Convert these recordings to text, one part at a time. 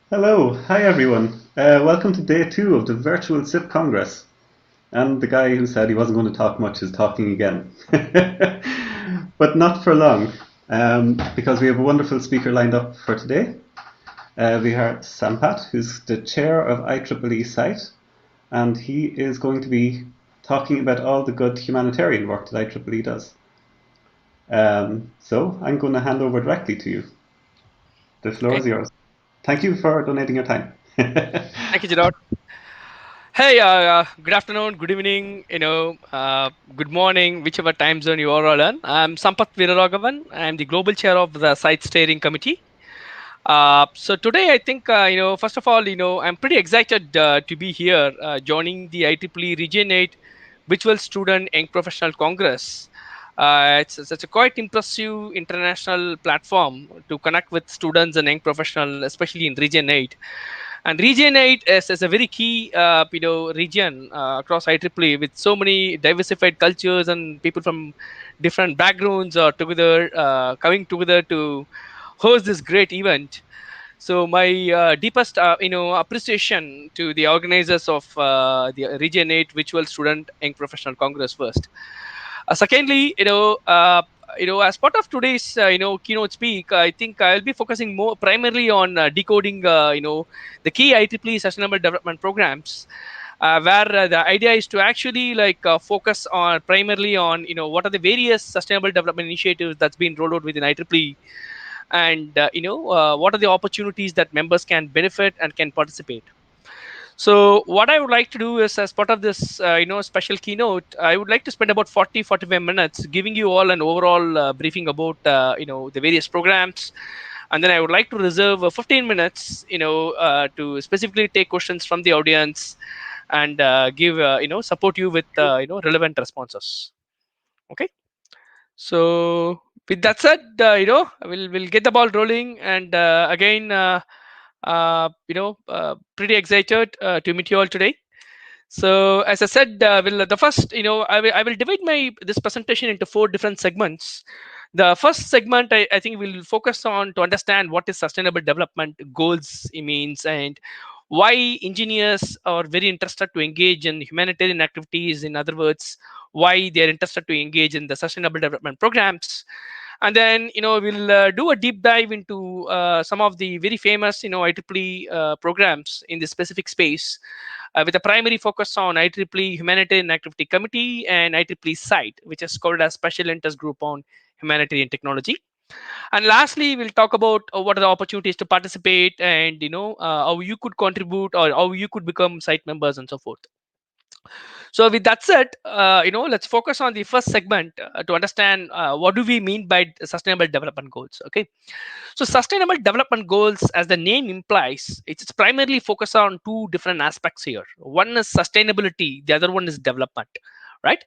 Hello, hi everyone. Welcome to day 2 of the virtual SIP Congress. And the guy who said he wasn't going to talk much is talking again. But not for long, because we have a wonderful speaker lined up for today. We have Sampath, who's the chair of IEEE SIGHT, and he is going to be talking about all the good humanitarian work that IEEE does. So I'm going to hand over directly to you. The floor is yours. Thank you for donating your time. Thank you, Gerard. Hey, good afternoon, good evening, good morning, whichever time zone you are all in. I'm Sampath Veeraraghavan. I'm the global chair of the site steering committee. So today, I think, first of all, I'm pretty excited to be here joining the IEEE Region 8 Virtual Student Young Professional Congress. It's such a quite impressive international platform to connect with students and young professionals, especially in Region 8. And Region 8 is a very key, region across IEEE with so many diversified cultures and people from different backgrounds are together, coming together to host this great event. So my deepest, appreciation to the organizers of the Region 8 Virtual Student Young Professional Congress first. Secondly, as part of today's, keynote speak, I think I'll be focusing more primarily on decoding, the key IEEE sustainable development programs, where the idea is to actually focus on primarily on what are the various sustainable development initiatives that's been rolled out within IEEE, and what are the opportunities that members can benefit and can participate. So what I would like to do is, as part of this special keynote, I would like to spend about 40-45 minutes giving you all an overall briefing about the various programs, and then I would like to reserve 15 minutes to specifically take questions from the audience and give support you with relevant responses. Okay. So with that said, we'll get the ball rolling. And again, pretty excited to meet you all today. So as I said, will the first, I will divide my this presentation into 4 different segments. The first segment, I think, will focus on to understand what is sustainable development goals it means, and why engineers are very interested to engage in humanitarian activities. In other words, why they are interested to engage in the sustainable development programs. And then we'll do a deep dive into some of the very famous IEEE programs in this specific space, with a primary focus on IEEE Humanitarian Activity Committee and IEEE SIGHT, which is called as Special Interest Group on Humanitarian Technology. And lastly, we'll talk about what are the opportunities to participate, and how you could contribute or how you could become site members and so forth. So with that said, let's focus on the first segment to understand what do we mean by sustainable development goals. Okay. So sustainable development goals, as the name implies, it's primarily focused on 2 different aspects here. One is sustainability, the other one is development, right?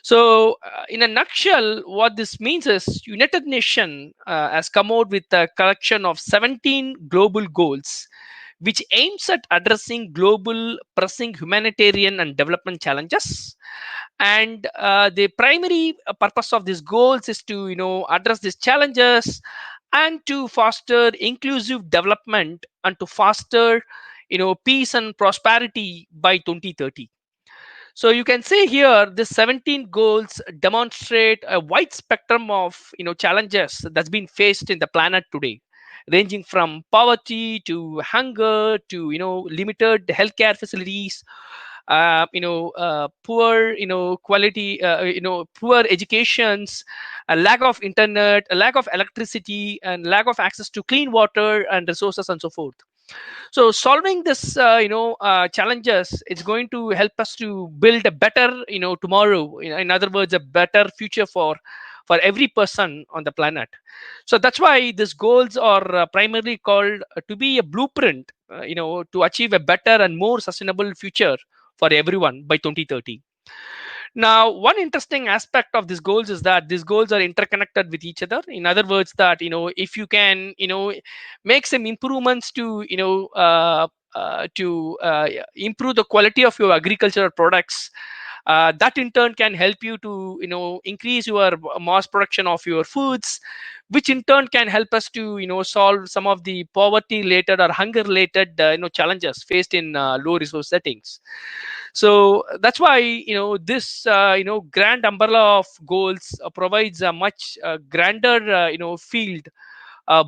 So in a nutshell, what this means is United Nations has come out with a collection of 17 global goals which aims at addressing global pressing humanitarian and development challenges. And the primary purpose of these goals is to address these challenges and to foster inclusive development and to foster peace and prosperity by 2030. So you can see here the 17 goals demonstrate a wide spectrum of challenges that's been faced in the planet today, ranging from poverty to hunger to limited healthcare facilities, poor quality, poor educations, a lack of internet, a lack of electricity, and lack of access to clean water and resources and so forth. So solving this challenges is going to help us to build a better tomorrow, in other words, a better future for every person on the planet. So that's why these goals are primarily called to be a blueprint, to achieve a better and more sustainable future for everyone by 2030. Now, one interesting aspect of these goals is that these goals are interconnected with each other. In other words, that if you can make some improvements to improve the quality of your agricultural products, that in turn can help you to increase your mass production of your foods, which in turn can help us to solve some of the poverty related or hunger related challenges faced in low resource settings. So that's why this grand umbrella of goals provides a much grander field,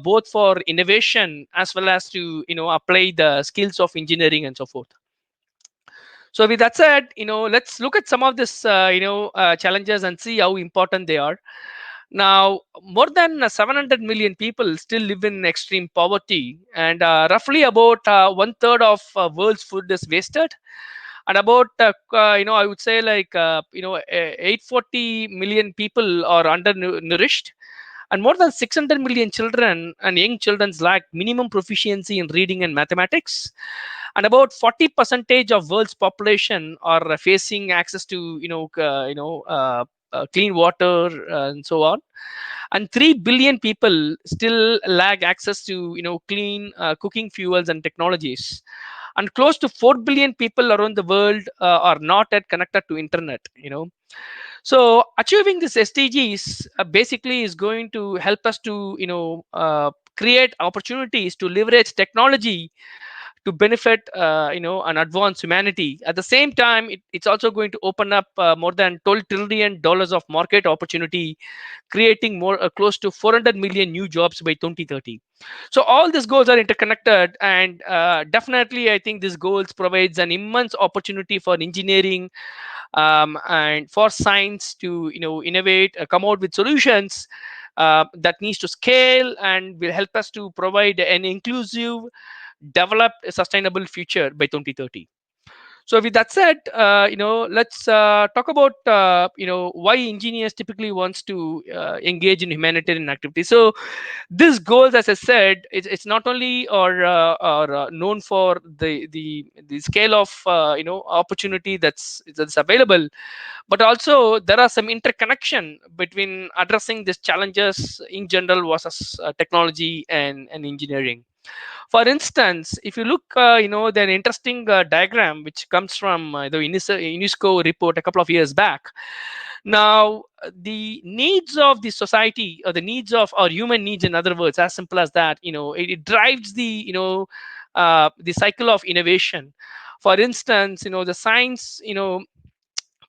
both for innovation as well as to apply the skills of engineering and so forth. So with that said, let's look at some of this challenges and see how important they are. Now, more than 700 million people still live in extreme poverty, and roughly about one third of world's food is wasted, and about I would say like 840 million people are undernourished, and more than 600 million children and young children lack minimum proficiency in reading and mathematics, and about 40 percentage of world's population are facing access to clean water and so on, and 3 billion people still lack access to clean cooking fuels and technologies, and close to 4 billion people around the world are not yet connected to internet. So achieving this SDGs basically is going to help us to create opportunities to leverage technology to benefit and advance humanity. At the same time, it's also going to open up more than $12 trillion of market opportunity, creating more close to 400 million new jobs by 2030. So all these goals are interconnected, and definitely I think these goals provides an immense opportunity for engineering and for science to innovate, come out with solutions that needs to scale and will help us to provide an inclusive, developed, sustainable future by 2030. So with that said, let's talk about why engineers typically wants to engage in humanitarian activities. So these goals, as I said, it's not only are known for the scale of opportunity that's available, but also there are some interconnection between addressing these challenges in general versus technology and engineering. For instance, if you look, the interesting diagram which comes from the UNESCO report a couple of years back. Now, the needs of the society, or the needs of our human needs, in other words, as simple as that, it drives the cycle of innovation. For instance, the science,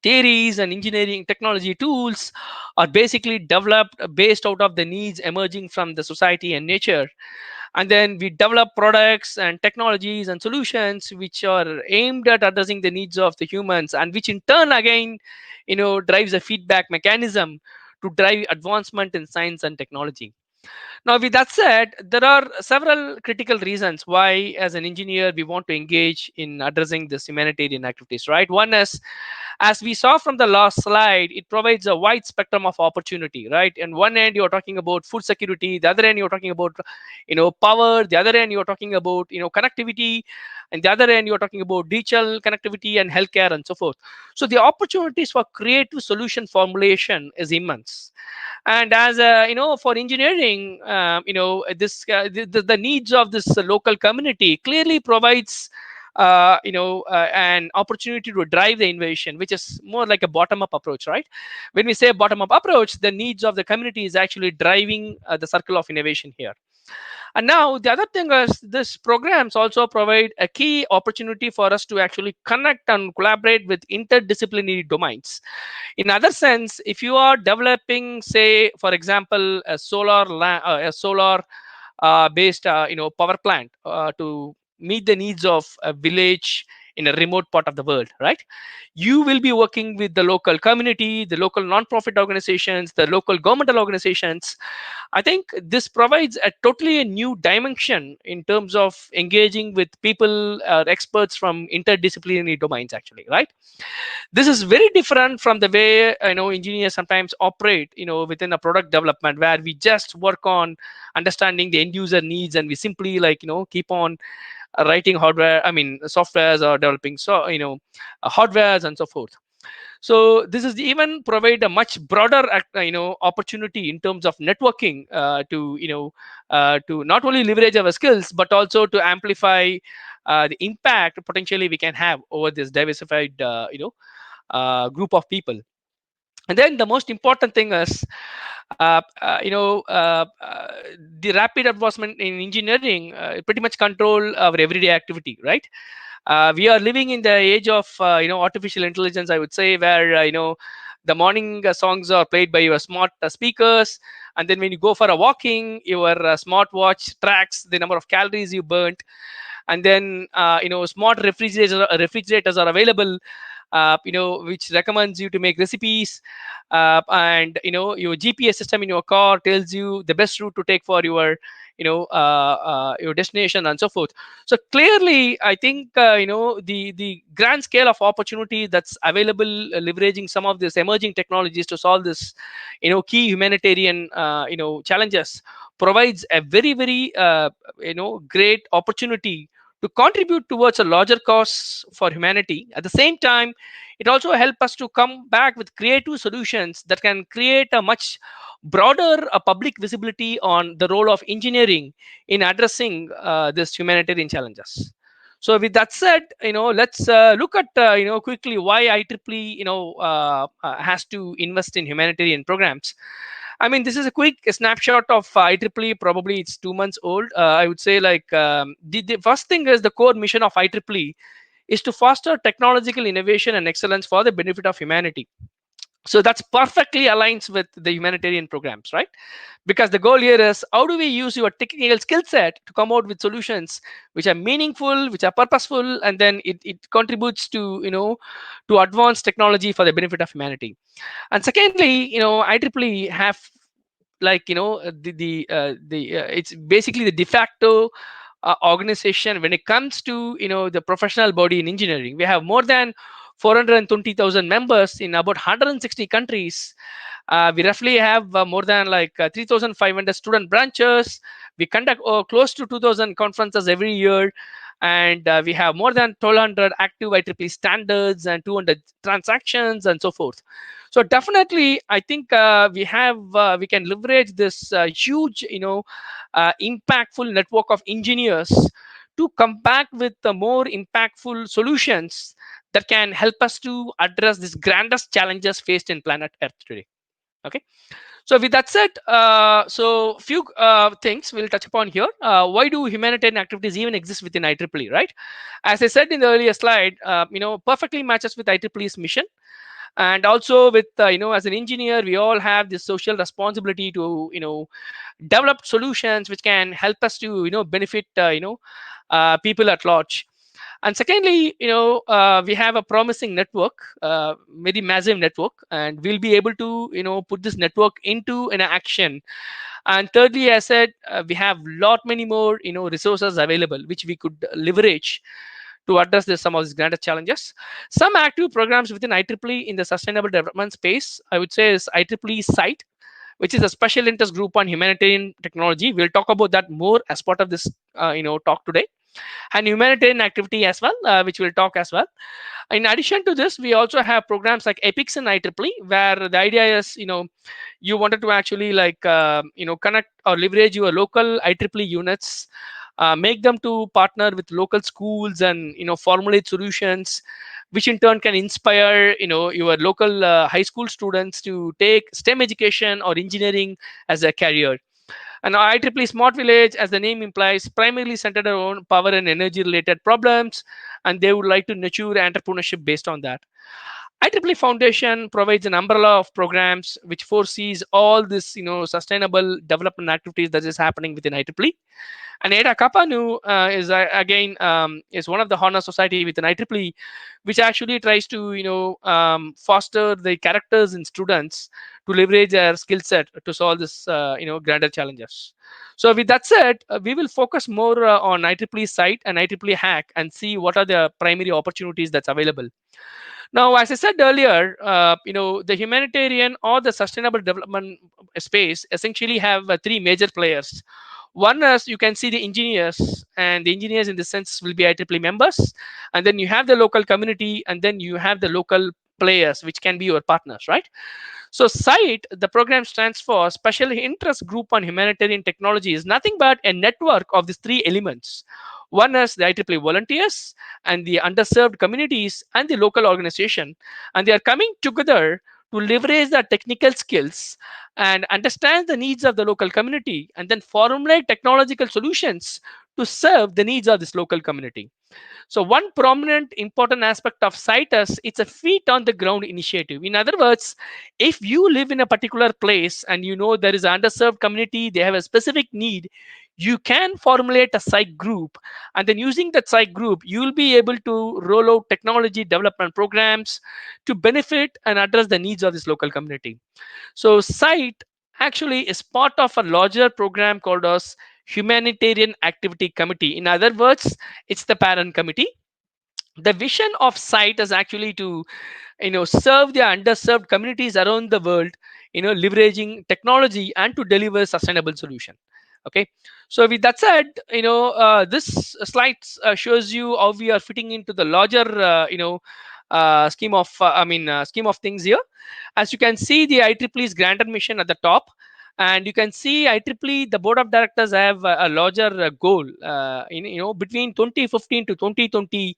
theories and engineering technology tools are basically developed based out of the needs emerging from the society and nature, and then we develop products and technologies and solutions which are aimed at addressing the needs of the humans, and which in turn again drives a feedback mechanism to drive advancement in science and technology. Now, with that said, there are several critical reasons why, as an engineer, we want to engage in addressing this humanitarian activities, right? One is, as we saw from the last slide, it provides a wide spectrum of opportunity, right? And one end, you're talking about food security. The other end, you're talking about, power. The other end, you're talking about, connectivity. And the other end, you're talking about digital connectivity and healthcare and so forth. So the opportunities for creative solution formulation is immense. And as for engineering, the needs of this local community clearly provides an opportunity to drive the innovation, which is more like a bottom up approach, right? When we say bottom up approach, the needs of the community is actually driving the circle of innovation here. And now the other thing is, this programs also provide a key opportunity for us to actually connect and collaborate with interdisciplinary domains. In other sense, if you are developing, say, for example, a solar based power plant to meet the needs of a village in a remote part of the world, right? You will be working with the local community, the local non-profit organizations, the local governmental organizations. I think this provides a totally new dimension in terms of engaging with people, experts from interdisciplinary domains, actually, right? This is very different from the way engineers sometimes operate within a product development, where we just work on understanding the end user needs, and we simply keep on writing hardware, I mean softwares, or developing hardwares and so forth. So this is even provide a much broader opportunity in terms of networking, to not only leverage our skills, but also to amplify the impact potentially we can have over this diversified group of people. And then the most important thing is, the rapid advancement in engineering pretty much control our everyday activity, right? We are living in the age of artificial intelligence, I would say, where the morning songs are played by your smart speakers, and then when you go for a walking, your smartwatch tracks the number of calories you burnt. And then smart refrigerators are available, which recommends you to make recipes, and your GPS system in your car tells you the best route to take for your destination and so forth. So clearly, I think the grand scale of opportunity that's available, leveraging some of these emerging technologies to solve this key humanitarian challenges, provides a very very great opportunity to contribute towards a larger cause for humanity. At the same time, it also helps us to come back with creative solutions that can create a much broader public visibility on the role of engineering in addressing these humanitarian challenges. So with that said, let's look at quickly why IEEE has to invest in humanitarian programs. I mean, this is a quick snapshot of IEEE. Probably it's 2 months old. I would say, like, the first thing is the core mission of IEEE is to foster technological innovation and excellence for the benefit of humanity. So that's perfectly aligns with the humanitarian programs, right? Because the goal here is, how do we use your technical skill set to come out with solutions which are meaningful, which are purposeful, and then it contributes to to advanced technology for the benefit of humanity. And secondly, IEEE have, like, it's basically the de facto organization when it comes to the professional body in engineering. We have more than 420,000 members in about 160 countries. We roughly have more than, like, 3,500 student branches. We conduct close to 2,000 conferences every year, and we have more than 1,200 active IEEE standards and 200 transactions and so forth. So definitely, I think we can leverage this huge impactful network of engineers to come back with the more impactful solutions that can help us to address these grandest challenges faced in planet Earth today. Okay. So with that said, so few things we'll touch upon here. Why do humanitarian activities even exist within IEEE, right? As I said in the earlier slide, perfectly matches with IEEE's mission. And also with as an engineer, we all have this social responsibility to develop solutions which can help us to benefit people at large. And secondly, we have a promising network, very massive network, and we'll be able to put this network into an action. And thirdly, as I said, we have lot many more resources available which we could leverage to address some of these grander challenges. Some active programs within IEEE in the sustainable development space, I would say, is IEEE SIGHT, which is a special interest group on humanitarian technology. We'll talk about that more as part of this talk today. And humanitarian activity as well, which we'll talk as well. In addition to this, we also have programs like EPICS and IEEE, where the idea is, you wanted to actually, like, connect or leverage your local IEEE units, make them to partner with local schools and formulate solutions which in turn can inspire your local high school students to take STEM education or engineering as a career. And IEEE Smart Village, as the name implies, primarily centered around power and energy related problems, and they would like to nurture entrepreneurship based on that. IEEE Foundation provides an umbrella of programs which foresees all this, sustainable development activities that is happening within IEEE. And Ada Kapanu is again is one of the honor society within IEEE, which actually tries to foster the characters in students to leverage their skill set to solve this grander challenges. So with that said, we will focus more on IEEE site and IEEE hack and see what are the primary opportunities that's available. Now, as I said earlier, the humanitarian or the sustainable development space essentially have three major players. One is, you can see the engineers, and the engineers in the sense will be IEEE members, and then you have the local community, and then you have the local players, which can be your partners, right? So SIGHT, the program stands for Special Interest Group on Humanitarian Technology, is nothing but a network of these three elements. One is the IEEE volunteers and the underserved communities and the local organization, and they are coming together to leverage the technical skills and understand the needs of the local community, and then formulate technological solutions to serve the needs of this local community. So one prominent important aspect of SIGHT is it's a feet on the ground initiative. In other words, if you live in a particular place and you know there is an underserved community, they have a specific need, you can formulate a SIGHT group, and then using that SIGHT group, you will be able to roll out technology development programs to benefit and address the needs of this local community. So SIGHT actually is part of a larger program called as Humanitarian Activity Committee. In other words, it's the parent committee. The vision of SIGHT is actually to serve the underserved communities around the world, leveraging technology and to deliver sustainable solution. Okay, so with that said, this slide shows you how we are fitting into the larger scheme of things here. As you can see, the IEEE's granted mission at the top, and you can see IEEE, the board of directors have a larger goal. Between 2015 to 2020,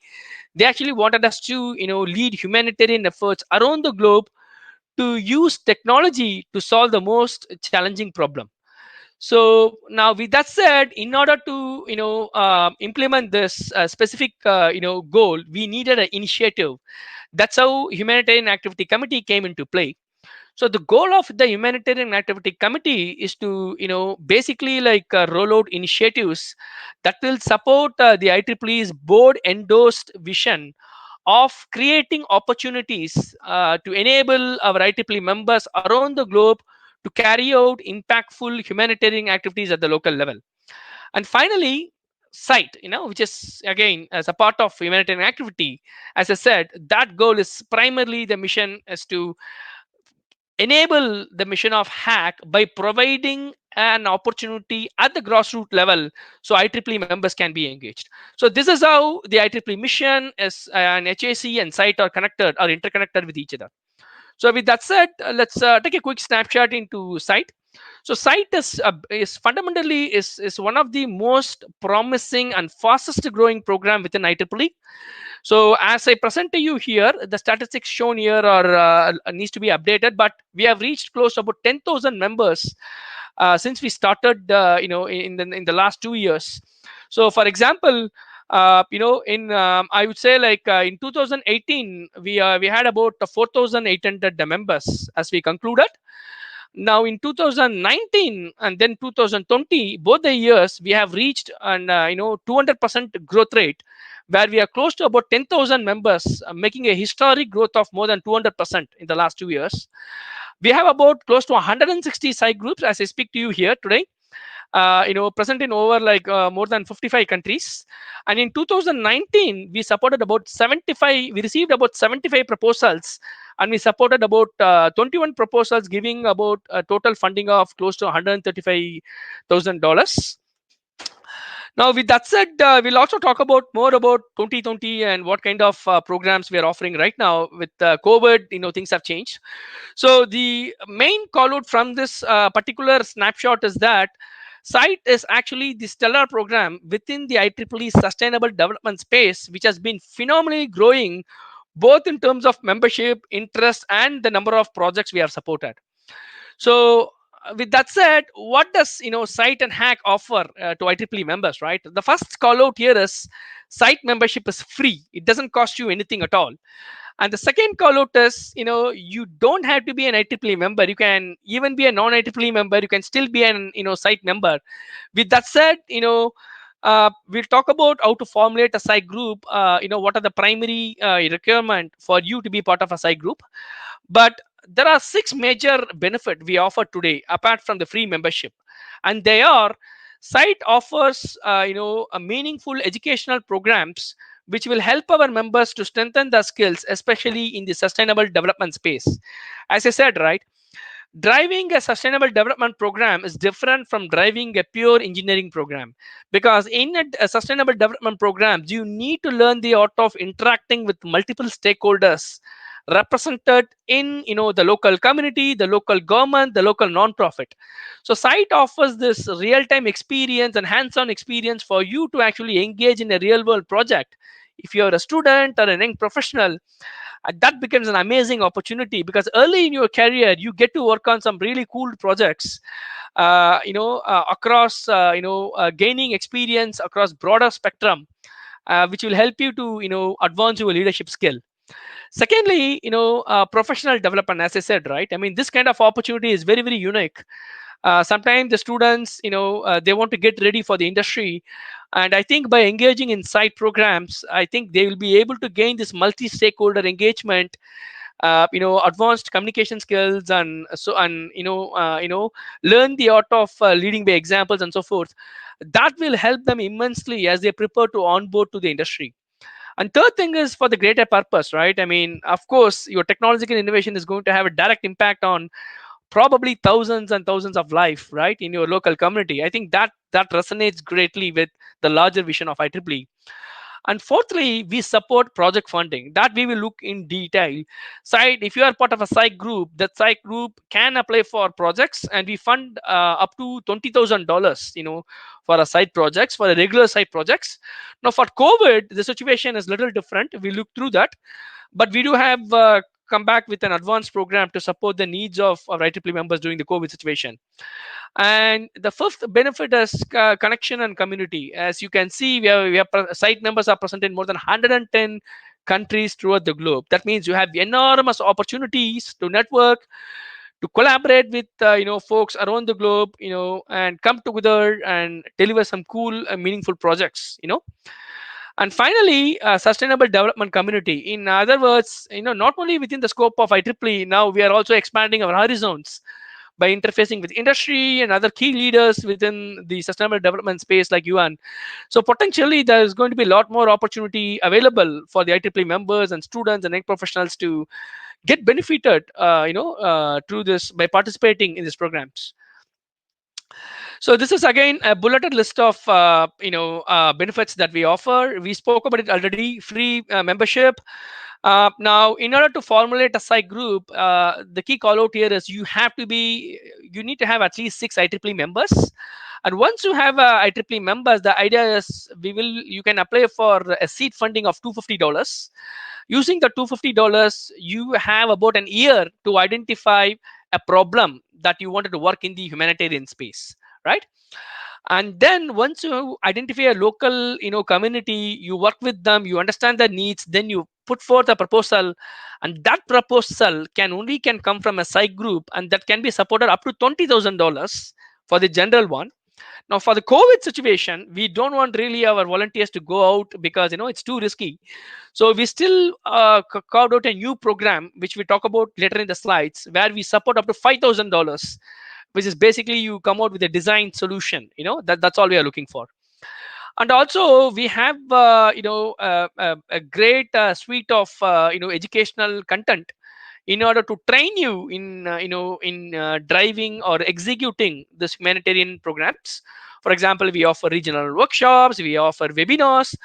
they actually wanted us to lead humanitarian efforts around the globe to use technology to solve the most challenging problem. So now, with that said, in order to implement this specific goal, we needed an initiative. That's how Humanitarian Activity Committee came into play. So the goal of the Humanitarian Activity Committee is to basically roll out initiatives that will support the IEEE's board endorsed vision of creating opportunities to enable our IEEE members around the globe to carry out impactful humanitarian activities at the local level. And finally, SIGHT, which is again as a part of humanitarian activity, as I said, that goal is primarily the mission is to enable the mission of hack by providing an opportunity at the grassroots level so IEEE members can be engaged. So this is how the IEEE mission is and HAC and SIGHT are connected, are interconnected with each other. So with that said, let's take a quick snapshot into SIGHT. So SIGHT is fundamentally is one of the most promising and fastest growing program within IEEE. So as I present to you here, the statistics shown here are needs to be updated, but we have reached close to about 10,000 members since we started, in the last 2 years. So, for example, in I would say in 2018, we had about 4,800 members as we concluded. Now in 2019 and then 2020, both the years we have reached an 200% growth rate, where we are close to about 10,000 members, making a historic growth of more than 200% in the last 2 years. We have about close to 160 site groups as I speak to you here today, present in over more than 55 countries. And in 2019, we supported about 75. We received about 75 proposals, and we supported about 21 proposals, giving about a total funding of close to $135,000. Now, with that said, we'll also talk about more about 2020 and what kind of programs we are offering right now with COVID. Things have changed. So the main call out from this particular snapshot is that SIGHT is actually the stellar program within the IEEE sustainable development space, which has been phenomenally growing both in terms of membership, interest, and the number of projects we have supported. So with that said, what does SIGHT and hack offer to IEEE members, right? The first call out here is SIGHT membership is free. It doesn't cost you anything at all. And the second call out is, you don't have to be an IEEE member. You can even be a non-IEEE member. You can still be an SIGHT member. With that said, we'll talk about how to formulate a SIGHT group. What are the primary requirement for you to be part of a SIGHT group? But there are 6 major benefits we offer today apart from the free membership, and they are: SIGHT offers a meaningful educational programs which will help our members to strengthen their skills, especially in the sustainable development space. As I said, right, driving a sustainable development program is different from driving a pure engineering program, because in a sustainable development program, you need to learn the art of interacting with multiple stakeholders represented in the local community, the local government, the local non-profit. So site offers this real-time experience and hands-on experience for you to actually engage in a real-world project. If you're a student or a young professional, that becomes an amazing opportunity, because early in your career you get to work on some really cool projects, across gaining experience across broader spectrum, which will help you to advance your leadership skill. Secondly, professional development, as I said, right? I mean, this kind of opportunity is very, very unique. Sometimes the students, they want to get ready for the industry, and I think by engaging in side programs, I think they will be able to gain this multi-stakeholder engagement, advanced communication skills, and learn the art of leading by examples and so forth. That will help them immensely as they prepare to onboard to the industry. And third thing is for the greater purpose, right? I mean, of course, your technological innovation is going to have a direct impact on probably thousands and thousands of life, right, in your local community. I think that resonates greatly with the larger vision of IEEE. And fourthly, we support project funding that we will look in detail. Site, if you are part of a site group, that site group can apply for projects, and we fund up to $20,000, for a site projects, for a regular site projects. Now for COVID, the situation is a little different. We look through that, but we do have come back with an advanced program to support the needs of our IEEE members during the COVID situation. And the fifth benefit is connection and community. As you can see, site members are present in more than 110 countries throughout the globe. That means you have enormous opportunities to network, to collaborate with folks around the globe, and come together and deliver some cool meaningful projects. And finally, sustainable development community. In other words, not only within the scope of IEEE, now we are also expanding our horizons by interfacing with industry and other key leaders within the sustainable development space like UN. So potentially there is going to be a lot more opportunity available for the IEEE members and students and young professionals to get benefited, through this by participating in these programs. So this is again a bulleted list of benefits that we offer. We spoke about it already. Free membership. Now, in order to formulate a site group, the key call out here is you need to have at least 6 IEEE members. And once you have IEEE members, the idea is you can apply for a seed funding of $250. Using the $250, you have about an year to identify a problem that you wanted to work in the humanitarian space, right? And then once you identify a local community, you work with them, you understand their needs, then you put forth a proposal, and that proposal can come from a site group, and that can be supported up to $20,000 for the general one. Now for the COVID situation, we don't want really our volunteers to go out because it's too risky. So we still carved out a new program which we talk about later in the slides, where we support up to $5,000, which is basically you come out with a design solution. That's all we are looking for. And also we have a great suite of educational content in order to train you in driving or executing this humanitarian programs. For example, we offer regional workshops, we offer webinars,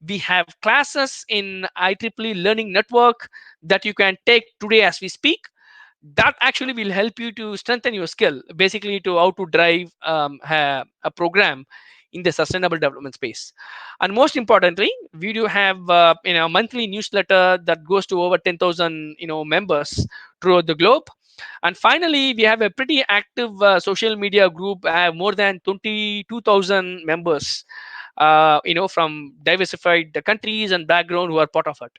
we have classes in IEEE Learning Network that you can take today as we speak. That actually will help you to strengthen your skill, basically to how to drive a program in the sustainable development space. And most importantly, we do have a monthly newsletter that goes to over 10,000 members throughout the globe. And finally, we have a pretty active social media group. I have more than 22,000 members, from diversified countries and background who are part of it.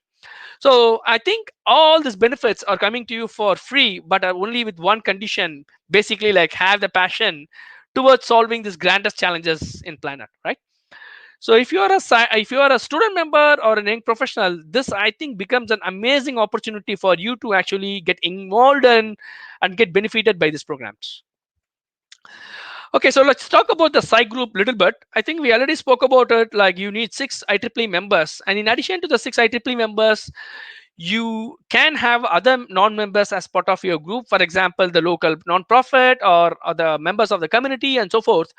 So I think all these benefits are coming to you for free, but are only with one condition, basically like have the passion towards solving these grandest challenges in planet, right? So if you are a student member or an young professional, this I think becomes an amazing opportunity for you to actually get involved and get benefited by these programs. Okay, so let's talk about the site group a little bit. I think we already spoke about it. Like you need 6 IEEE members, and in addition to the 6 IEEE members, you can have other non-members as part of your group. For example, the local non-profit or the members of the community and so forth.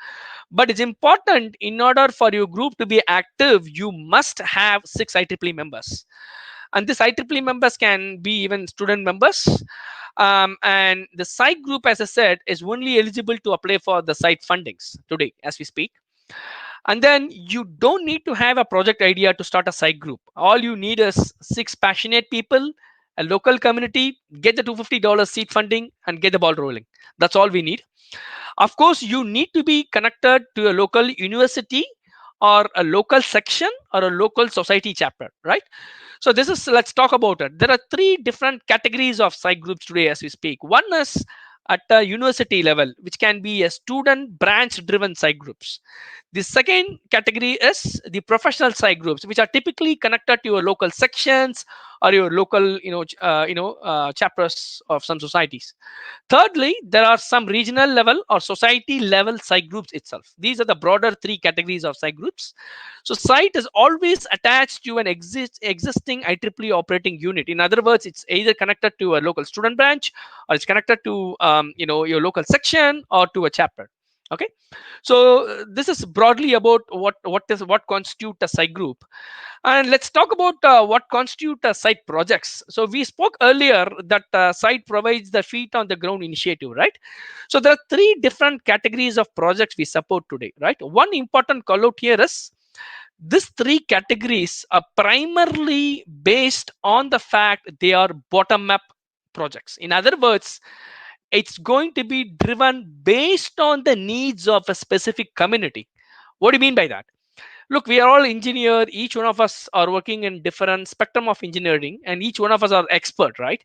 But it's important, in order for your group to be active, you must have 6 IEEE members. And this IEEE members can be even student members. And the site group, as I said, is only eligible to apply for the site fundings today as we speak. And then you don't need to have a project idea to start a site group. All you need is 6 passionate people, a local community, get the $250 seed funding, and get the ball rolling. That's all we need. Of course, you need to be connected to a local university or a local section or a local society chapter, right? So this is, let's talk about it. There are three different categories of site groups today as we speak. One is at a university level, which can be a student branch driven site groups. The second category is the professional site groups, which are typically connected to your local sections or your local, chapters of some societies. Thirdly, there are some regional level or society level site groups itself. These are the broader three categories of site groups. So site is always attached to an existing IEEE operating unit. In other words, it's either connected to a local student branch, or it's connected to your local section or to a chapter. Okay, so this is broadly about what constitute a site group. And let's talk about what constitute site projects. So we spoke earlier that site provides the feet on the ground initiative, right? So there are three different categories of projects we support today, right? One important call out here is these three categories are primarily based on the fact they are bottom up projects. In other words, it's going to be driven based on the needs of a specific community. What do you mean by that? Look, we are all engineer, each one of us are working in different spectrum of engineering, and each one of us are expert, right?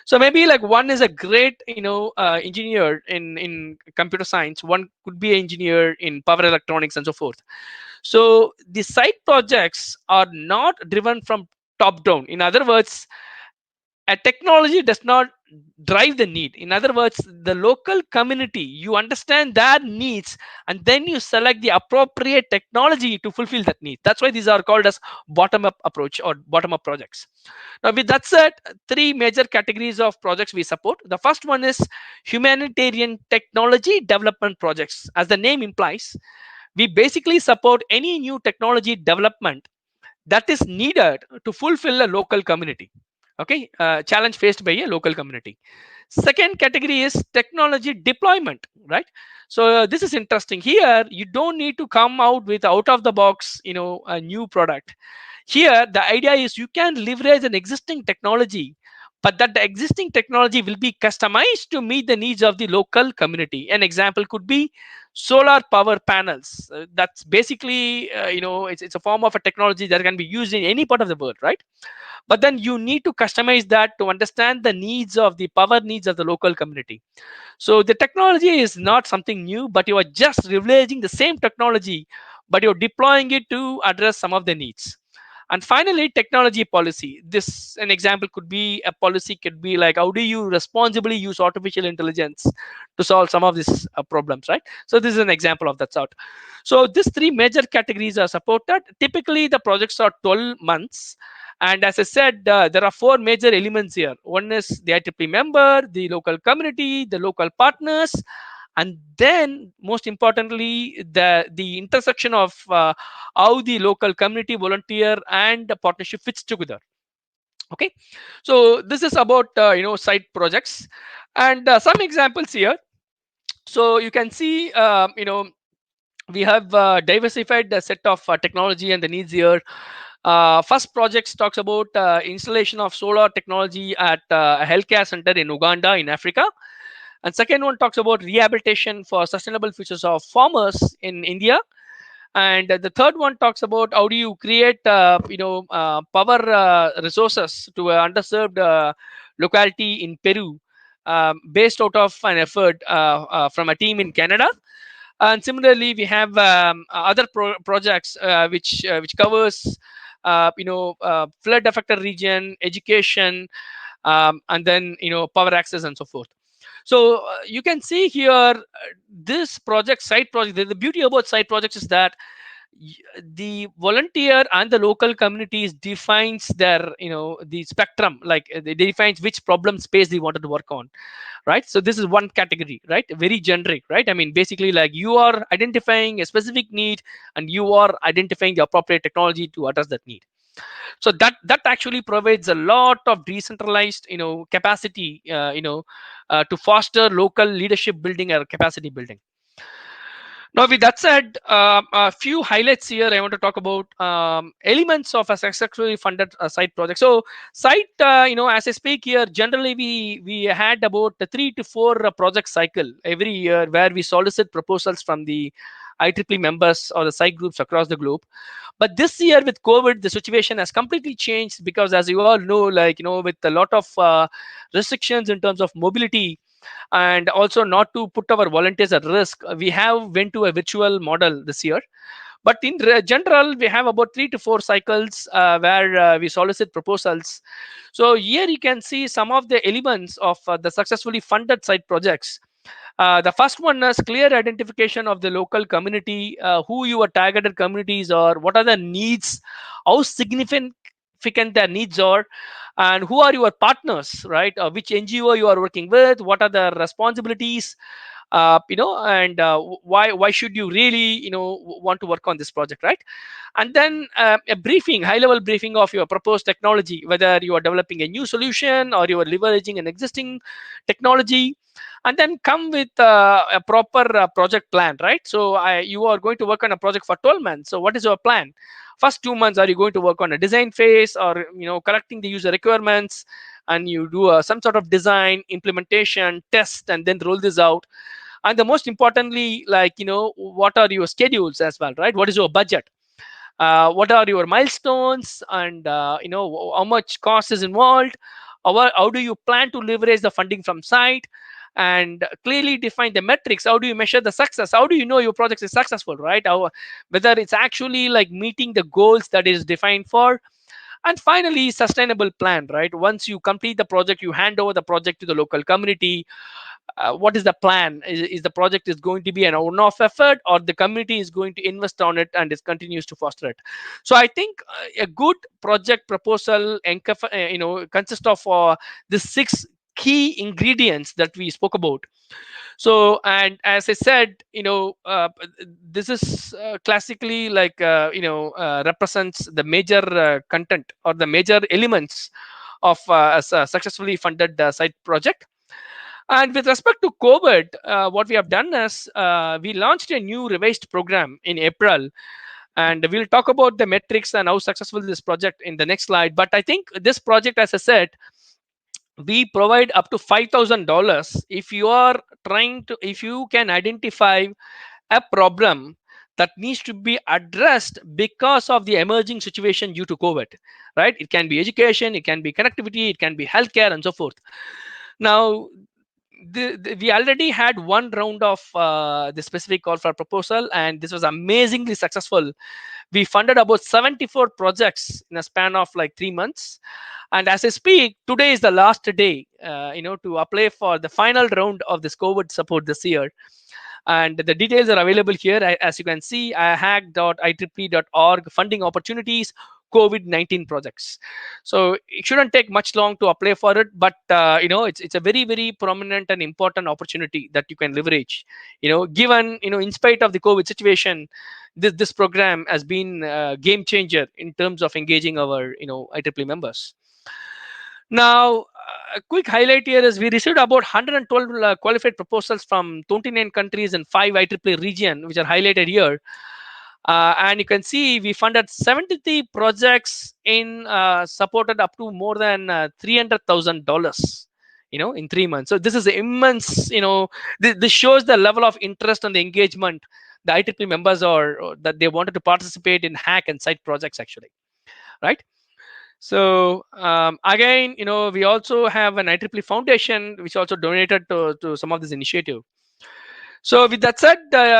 So maybe like one is a great engineer in computer science, one could be an engineer in power electronics and so forth. So the site projects are not driven from top down. In other words, a technology does not drive the need. In other words, the local community, you understand their needs, and then you select the appropriate technology to fulfill that need. That's why these are called as bottom up approach or bottom up projects. Now with that said, three major categories of projects we support. The first one is humanitarian technology development projects. As the name implies, we basically support any new technology development that is needed to fulfill a local community. Okay, challenge faced by a local community. Second category is technology deployment, right? So this is interesting. Here you don't need to come out with out of the box a new product. Here the idea is you can leverage an existing technology, but that the existing technology will be customized to meet the needs of the local community. An example could be solar power panels. That's basically it's a form of a technology that can be used in any part of the world, right? But then you need to customize that to understand the needs of the power needs of the local community. So the technology is not something new, but you are just leveraging the same technology, but you're deploying it to address some of the needs. And finally, technology policy. This an example could be a policy could be like, how do you responsibly use artificial intelligence to solve some of these problems, right? So this is an example of that sort. So these three major categories are supported. Typically the projects are 12 months, and as I said, there are four major elements here. One is the IEEE member, the local community, the local partners, and then most importantly, the intersection of how the local community, volunteer, and the partnership fits together. Okay, so this is about site projects, and some examples here. So you can see, we have diversified the set of technology and the needs here. First project talks about installation of solar technology at a healthcare center in Uganda in Africa. And second one talks about rehabilitation for sustainable futures of farmers in India. And the third one talks about how do you create power resources to underserved locality in Peru, based out of an effort from a team in Canada. And similarly we have other projects which covers flood affected region, education, and then power access and so forth. So you can see here, this project site project, the beauty about site projects is that the volunteer and the local communities defines their the spectrum, like they defines which problem space they wanted to work on, right? So this is one category, right? Very generic, right? I mean, basically like you are identifying a specific need and you are identifying the appropriate technology to address that need. So that actually provides a lot of decentralized capacity to foster local leadership building or capacity building. Now, with that said, a few highlights here. I want to talk about elements of a successfully funded site project. So, site, as I speak here, generally we had about a 3 to 4 project cycle every year where we solicit proposals from the IEEE members or the site groups across the globe. But this year with COVID, the situation has completely changed because, as you all know, with a lot of restrictions in terms of mobility, and also not to put our volunteers at risk, we have went to a virtual model this year. But in general, we have about 3 to 4 cycles where we solicit proposals. So here you can see some of the elements of the successfully funded site projects. The first one is clear identification of the local community, who your targeted communities are, what are the needs, how significant their needs are, and who are your partners, right? Which NGO you are working with, what are the responsibilities, and why should you really want to work on this project, right? And then a briefing, high level briefing of your proposed technology, whether you are developing a new solution or you are leveraging an existing technology. And then come with a proper project plan, right? So you are going to work on a project for 12 months. So what is your plan? First 2 months, are you going to work on a design phase, or collecting the user requirements, and you do some sort of design, implementation, test, and then roll this out. And the most importantly, what are your schedules as well, right? What is your budget? What are your milestones, and how much cost is involved? How do you plan to leverage the funding from site? And clearly define the metrics. How do you measure the success? How do you know your project is successful, right? Whether it's actually like meeting the goals that is defined for. And finally, sustainable plan, right? Once you complete the project, you hand over the project to the local community. What is the plan? Is the project is going to be an on-off effort, or the community is going to invest on it and it continues to foster it? So I think a good project proposal consists of the 6 key ingredients that we spoke about. So, and as I said, this is classically represents the major content or the major elements of a successfully funded site project. And with respect to COVID, what we have done is we launched a new revised program in April, and we'll talk about the metrics and how successful this project in the next slide. But I think this project, as I said, we provide up to $5,000 if you are if you can identify a problem that needs to be addressed because of the emerging situation due to COVID, right? It can be education, it can be connectivity, it can be healthcare, and so forth. Now, we already had one round of the specific call for proposal, and this was amazingly successful. We funded about 74 projects in a span of like 3 months. And as I speak, today is the last day to apply for the final round of this COVID support this year. And the details are available here. As you can see, hack.ieee.org funding opportunities, COVID-19 projects. So it shouldn't take much long to apply for it, but it's a very, very prominent and important opportunity that you can leverage. Given in spite of the COVID situation, this program has been a game changer in terms of engaging our IEEE members. Now, a quick highlight here is we received about 112 qualified proposals from 29 countries and 5 IEEE region, which are highlighted here. And you can see we funded 73 projects in supported up to more than $300,000 in 3 months. So this is immense. This shows the level of interest and the engagement the IEEE members are, or that they wanted to participate in hack and site projects actually, right? So again, we also have an IEEE Foundation which also donated to some of this initiative. So with that said,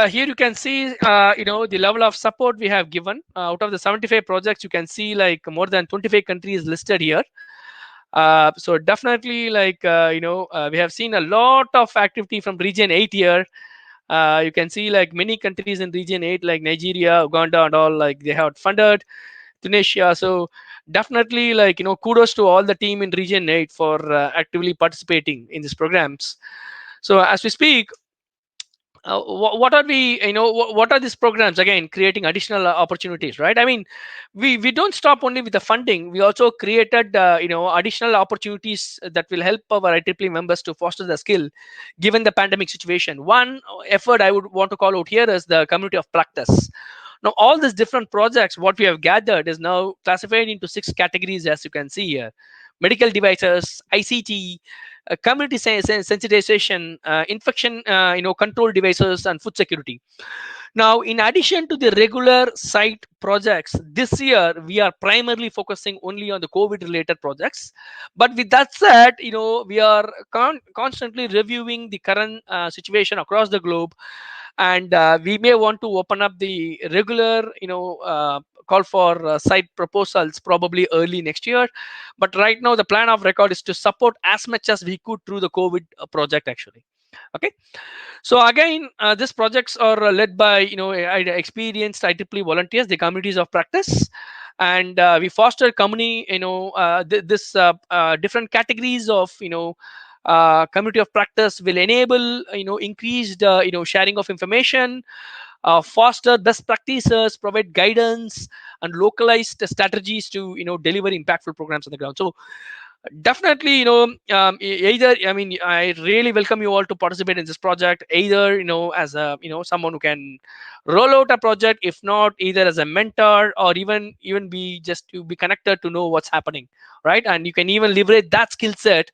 here you can see, the level of support we have given. Out of the 75 projects, you can see like more than 25 countries listed here. So definitely, we have seen a lot of activity from region 8 here. You can see like many countries in region 8, like Nigeria, Uganda, and all, like they have funded. Tunisia. So definitely, kudos to all the team in region 8 for actively participating in these programs. So as we speak, what are we, what are these programs again creating additional opportunities, right? I mean, we don't stop only with the funding. We also created additional opportunities that will help our IEEE members to foster the skill given the pandemic situation. One effort I would want to call out here is the community of practice. Now all these different projects what we have gathered is now classified into 6 categories, as you can see here: medical devices, ICT, community sensitization, infection control devices, and food security. Now, in addition to the regular site projects, this year we are primarily focusing only on the COVID related projects. But with that said, we are constantly reviewing the current situation across the globe, and we may want to open up the regular, call for site proposals probably early next year. But right now, the plan of record is to support as much as we could through the COVID project, actually. Okay. So again, these projects are led by experienced IEEE volunteers, the communities of practice, and we foster community, this different categories of community of practice will enable increased sharing of information, foster best practices, provide guidance, and localized strategies to deliver impactful programs on the ground. So definitely, either, I mean, I really welcome you all to participate in this project, either as a someone who can roll out a project, if not either as a mentor, or even be just to be connected to know what's happening, right? And you can even leverage that skill set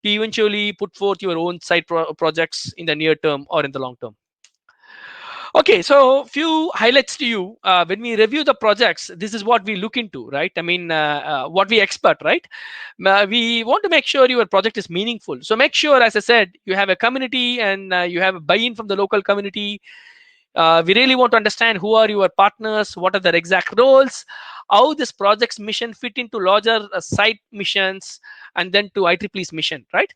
to eventually put forth your own side projects in the near term or in the long term. Okay, so few highlights to you. When we review the projects, this is what we look into, right? I mean, what we expect, right? We want to make sure your project is meaningful. So make sure, as I said, you have a community and you have a buy-in from the local community. We really want to understand who are your partners, what are their exact roles, how this project's mission fit into larger site missions, and then to IEEE's mission, right?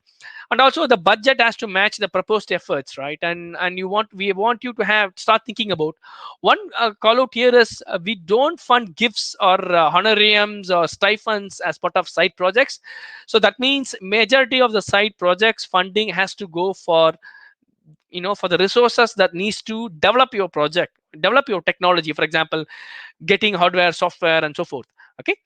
And also the budget has to match the proposed efforts, right? And we want you to have start thinking about one call out here is we don't fund gifts or honorariums or stipends as part of site projects. So that means majority of the site projects funding has to go for for the resources that needs to develop your project, develop your technology, for example, getting hardware, software, and so forth. Okay.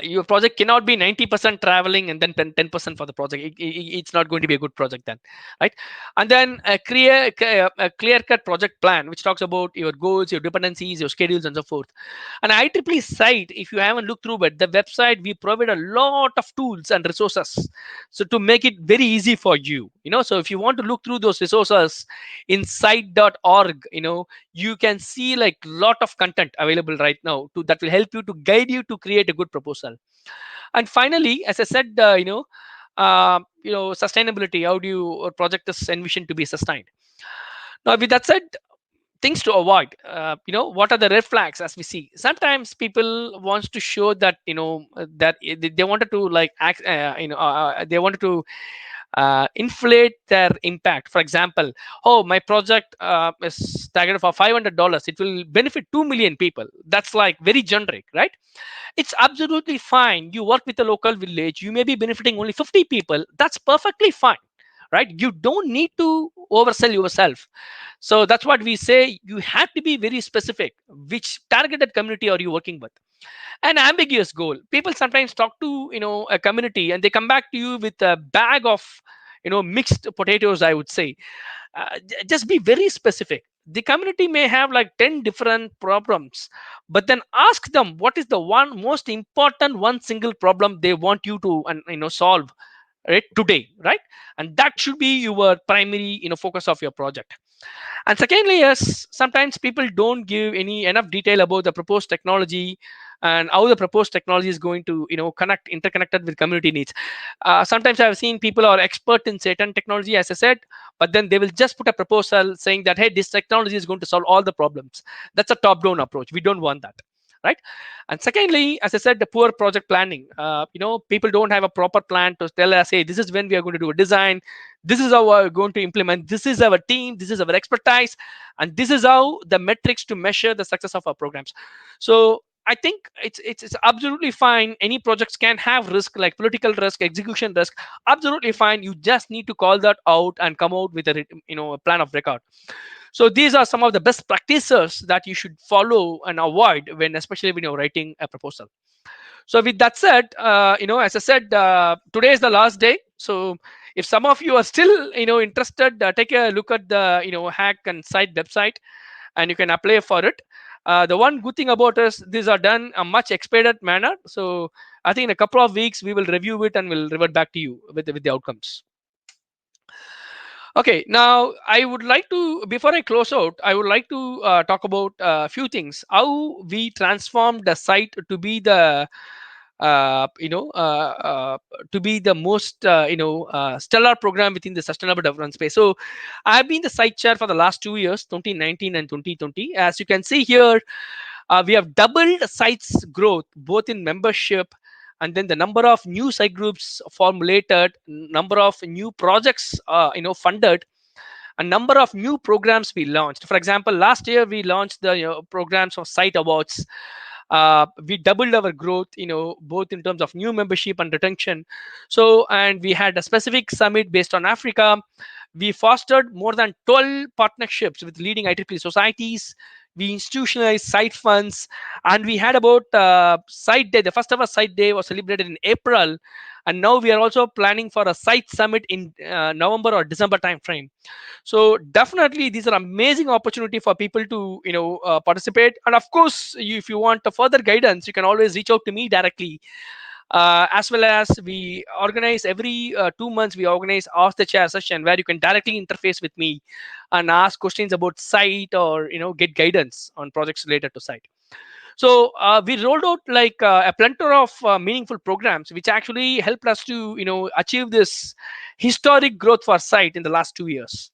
Your project cannot be 90% traveling and then 10% for the project. It's not going to be a good project then, right? And then a clear cut project plan which talks about your goals, your dependencies, your schedules, and so forth. And IEEE site, if you haven't looked through it, the website, we provide a lot of tools and resources so to make it very easy for you. So if you want to look through those resources in site.org, you can see like lot of content available right now that will help you to guide you to create a good proposal. And finally, as I said, sustainability, how do your project is envisioned to be sustained. Now with that said, things to avoid, what are the red flags? As we see, sometimes people wants to show that that they wanted to like act, they wanted to inflate their impact. For example, oh, my project is targeted for $500, it will benefit 2 million people. That's like very generic, right? It's absolutely fine. You work with a local village, you may be benefiting only 50 people. That's perfectly fine, right? You don't need to oversell yourself. So that's what we say, you have to be very specific. Which targeted community are you working with? An ambiguous goal. People sometimes talk to a community and they come back to you with a bag of mixed potatoes, I would say. Just be very specific. The community may have like 10 different problems, but then ask them what is the one most important one single problem they want you to solve, right, today, right? And that should be your primary focus of your project. And secondly, yes, sometimes people don't give any enough detail about the proposed technology and how the proposed technology is going to connect interconnected with community needs. Sometimes I've seen people are expert in certain technology, as I said, but then they will just put a proposal saying that, hey, this technology is going to solve all the problems. That's a top down approach. We don't want that, right? And secondly, as I said, the poor project planning. People don't have a proper plan to tell us, hey, this is when we are going to do a design, this is how we're going to implement, this is our team, this is our expertise, and this is how the metrics to measure the success of our programs. So I think it's absolutely fine. Any projects can have risk, like political risk, execution risk. Absolutely fine. You just need to call that out and come out with a a plan of record. So these are some of the best practices that you should follow and avoid when, especially when you're writing a proposal. So with that said, as I said, today is the last day. So if some of you are still interested, take a look at the hack and site website, and you can apply for it. The one good thing about us, these are done a much expedited manner. So I think in a couple of weeks we will review it and we'll revert back to you with the outcomes. Okay, now I would like to, before I close out, I would like to talk about a few things. How we transformed the site to be the uh, you know uh, uh, to be the most stellar program within the sustainable development space. So I have been the site chair for the last 2 years, 2019 and 2020. As you can see here, we have doubled sites growth both in membership, and then the number of new site groups formulated, number of new projects funded, a number of new programs we launched. For example, last year we launched the programs of site awards. We doubled our growth, both in terms of new membership and retention. So, and we had a specific summit based on Africa. We fostered more than 12 partnerships with leading IEEE societies. We institutionalized site funds, and we had about site day. The first ever site day was celebrated in April, and now we are also planning for a site summit in November or December timeframe. So definitely these are amazing opportunity for people to participate. And of course, if you want a further guidance, you can always reach out to me directly. As well as we organize every 2 months, we organize ask the chair session where you can directly interface with me and ask questions about site, or get guidance on projects related to site. So we rolled out like a plethora of meaningful programs which actually helped us to achieve this historic growth for site in the last 2 years.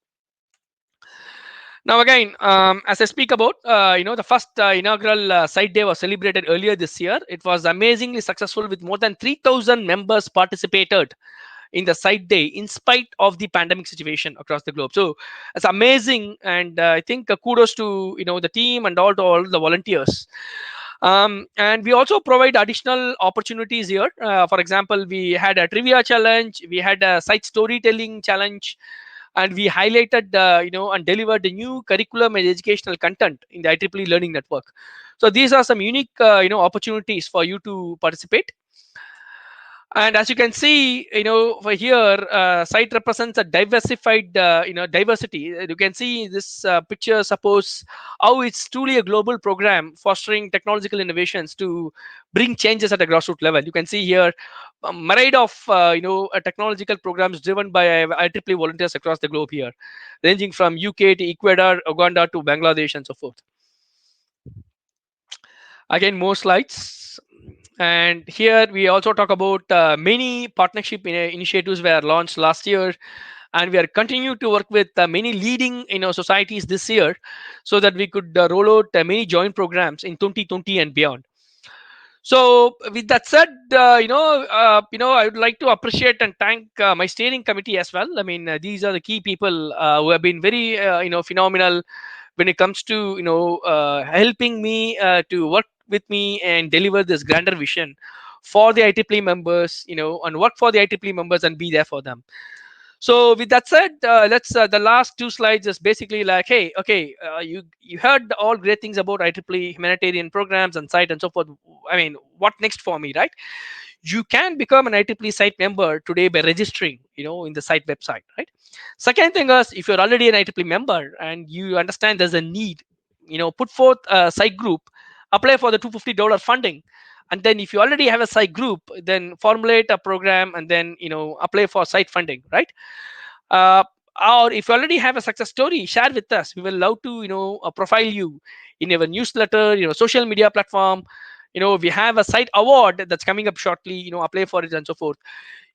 Now again, as I speak about, the first inaugural site day was celebrated earlier this year. It was amazingly successful with more than 3,000 members participated in the site day in spite of the pandemic situation across the globe. So it's amazing, and I think kudos to the team and all to all the volunteers. And we also provide additional opportunities here. For example, we had a trivia challenge, we had a site storytelling challenge, and we highlighted and delivered the new curriculum and educational content in the IEEE learning network. So these are some unique opportunities for you to participate. And as you can see, over here, site represents a diversified diversity. You can see this picture, suppose how it's truly a global program fostering technological innovations to bring changes at a grassroots level. You can see here a myriad of technological programs driven by IEEE volunteers across the globe here, ranging from UK to Ecuador, Uganda to Bangladesh and so forth. Again, more slides. And here we also talk about many partnership initiatives were launched last year, and we are continuing to work with many leading societies this year, so that we could roll out many joint programs in 2020 and beyond. So with that said, I would like to appreciate and thank my steering committee as well. I mean, these are the key people who have been very phenomenal when it comes to helping me to work with me and deliver this grander vision for the IEEE members, and work for the IEEE members and be there for them. So with that said, let's the last two slides is basically like, hey, okay, you heard all great things about IEEE humanitarian programs and site and so forth. I mean, what next for me, right? You can become an IEEE site member today by registering, in the site website, right? Second thing is, if you're already an IEEE member and you understand there's a need, put forth a site group, apply for the $250 funding, and then if you already have a site group, then formulate a program and then apply for site funding, right? uh, or if you already have a success story, share with us. We will love to profile you in our newsletter, social media platform. We have a site award that's coming up shortly, apply for it and so forth.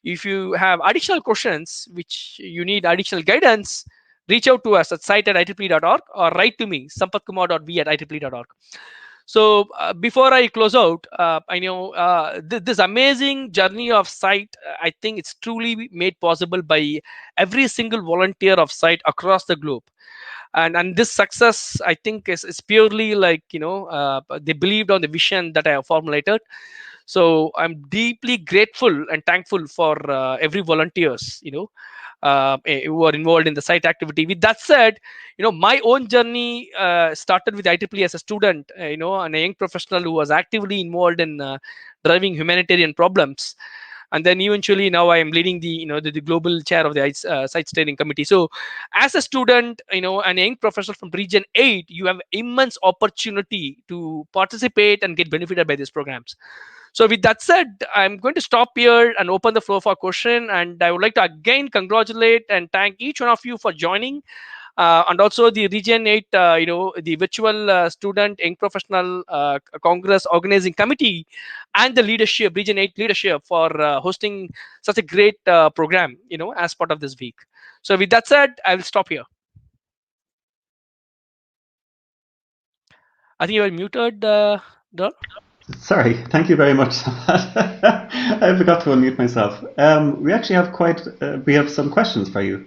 If you have additional questions which you need additional guidance, reach out to us at site@IEEE.org, or write to me, sampathkumar.v@IEEE.org. So before I close out, I know this amazing journey of site, I think it's truly made possible by every single volunteer of site across the globe. and this success, I think, is purely like, they believed on the vision that I have formulated. So I'm deeply grateful and thankful for every volunteers, who are involved in the site activity. With that said, my own journey started with IEEE as a student, and a young professional who was actively involved in driving humanitarian problems. And then eventually now I am leading the global chair of the site steering committee. So as a student, and a young professional from region 8, you have immense opportunity to participate and get benefited by these programs. So with that said, I'm going to stop here and open the floor for question. And I would like to again congratulate and thank each one of you for joining, and also the Region 8, the virtual student young professional Congress organizing committee, and the leadership, Region 8 leadership, for hosting such a great program, as part of this week. So with that said, I will stop here. I think you are muted, Dol. Sorry, thank you very much. I forgot to unmute myself. We actually have we have some questions for you.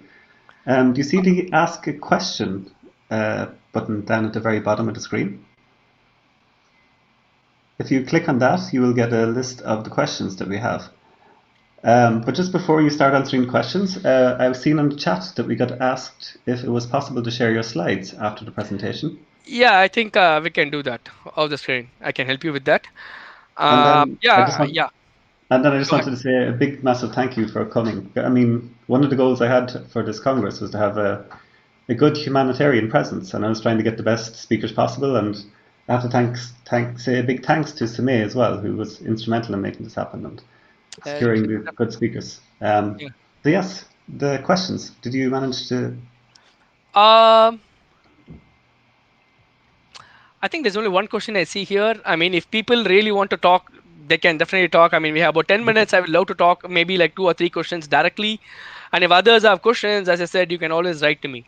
Do you see the Ask a Question button down at the very bottom of the screen? If you click on that, you will get a list of the questions that we have. But just before you start answering questions, I've seen on the chat that we got asked if it was possible to share your slides after the presentation. Yeah, I think we can do that off the screen. I can help you with that. And then Yeah. I just Go ahead. wanted to say a big, massive thank you for coming. I mean, one of the goals I had for this Congress was to have a good humanitarian presence, and I was trying to get the best speakers possible. And I have to say a big thanks to Samay as well, who was instrumental in making this happen and securing the good speakers. Yeah. So yes, the questions. Did you manage to? Um, I think there's only one question I see here. I mean, if people really want to talk, they can definitely talk. I mean, we have about 10 minutes. I would love to talk maybe like 2 or 3 questions directly. And if others have questions, as I said, you can always write to me.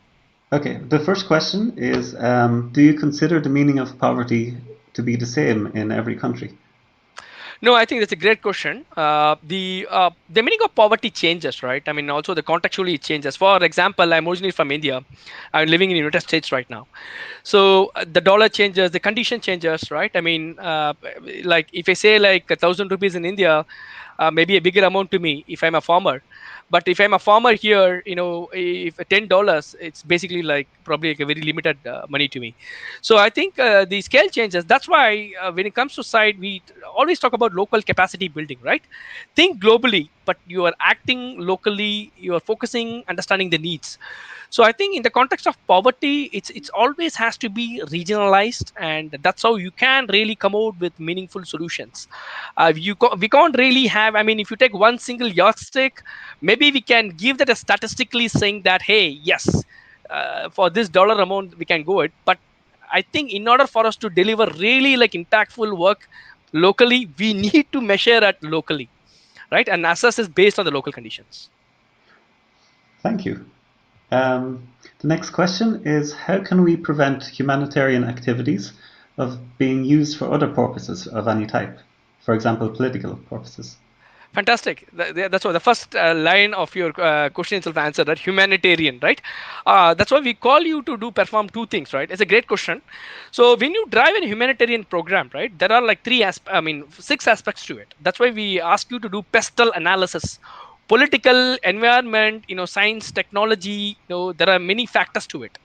Okay, the first question is: do you consider the meaning of poverty to be the same in every country? No, I think that's a great question. The meaning of poverty changes, right? I mean, also the contextually it changes. For example, I'm originally from India. I'm living in the United States right now. So the dollar changes, the condition changes, right? I mean, like if I say like 1,000 rupees in India, maybe a bigger amount to me if I'm a farmer. But if I'm a farmer here, if $10, it's basically like probably like a very limited money to me. So I think the scale changes. That's why when it comes to side, we always talk about local capacity building, right? Think globally, but you are acting locally. You are focusing, understanding the needs. So I think in the context of poverty, it's always has to be regionalized, and that's how you can really come out with meaningful solutions. We can't really have, I mean, if you take one single yardstick, maybe we can give that a statistically saying that, hey, yes, for this dollar amount we can go it. But I think in order for us to deliver really like impactful work locally, we need to measure at locally, right, and assess is based on the local conditions. Thank you. The next question is: how can we prevent humanitarian activities of being used for other purposes of any type, for example, political purposes? Fantastic. That's what the first line of your question itself answered, that humanitarian, right? That's why we call you to do perform two things, right? It's a great question. So when you drive a humanitarian program, right, there are like I mean, 6 aspects to it. That's why we ask you to do pestle analysis, political, environment, science, technology. There are many factors to it.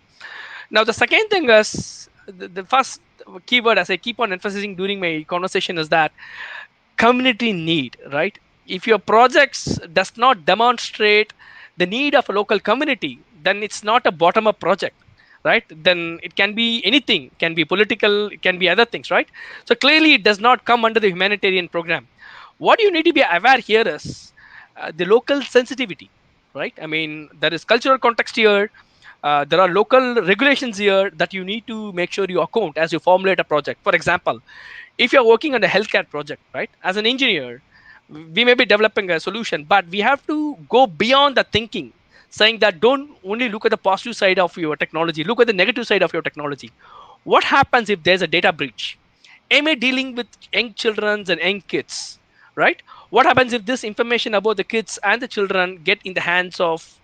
Now, the second thing is the first keyword, as I keep on emphasizing during my conversation, is that community need, right? If your projects does not demonstrate the need of a local community, then it's not a bottom up project, right? Then it can be anything, it can be political, it can be other things, right? So clearly it does not come under the humanitarian program. What you need to be aware here is the local sensitivity, right? I mean, there is cultural context here. There are local regulations here that you need to make sure you account as you formulate a project. For example, if you're working on a healthcare project, right, as an engineer, we may be developing a solution, but we have to go beyond the thinking, saying that don't only look at the positive side of your technology, look at the negative side of your technology. What happens if there's a data breach? Am I dealing with young children and young kids, right? What happens if this information about the kids and the children get in the hands of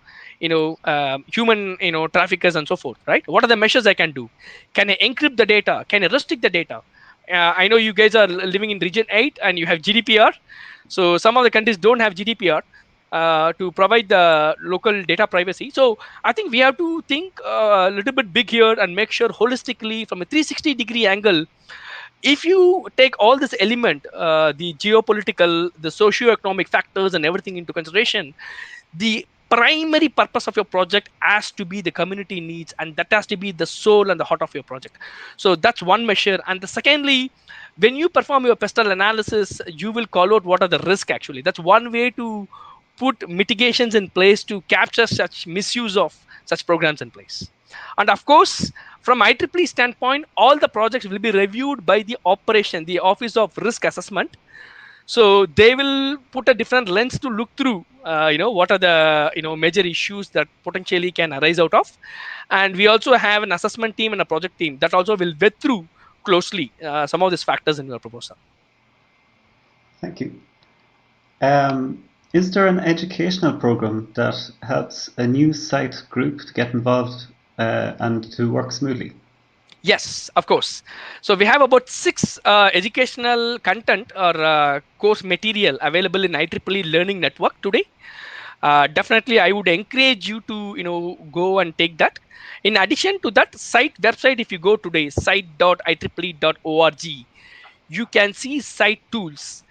human traffickers and so forth, right? What are the measures I can do? Can I encrypt the data? Can I restrict the data? I know you guys are living in region 8 and you have GDPR. So some of the countries don't have GDPR to provide the local data privacy. So I think we have to think a little bit big here and make sure holistically from a 360-degree angle. If you take all this element, the geopolitical, the socio-economic factors and everything into consideration, the primary purpose of your project has to be the community needs, and that has to be the soul and the heart of your project. So that's one measure. And the secondly, when you perform your pestle analysis, you will call out what are the risk. Actually, that's one way to put mitigations in place to capture such misuse of such programs in place. And of course, from IEEE standpoint, all the projects will be reviewed by the operation, the Office of Risk Assessment. So they will put a different lens to look through what are the major issues that potentially can arise out of. And we also have an assessment team and a project team that also will vet through closely some of these factors in your proposal. Thank you. Is there an educational program that helps a new site group to get involved and to work smoothly? Yes, of course. So we have about 6 educational content or course material available in IEEE Learning Network today. Definitely, I would encourage you to go and take that. In addition to that, site website, if you go today, site.ieee.org, you can see site tools.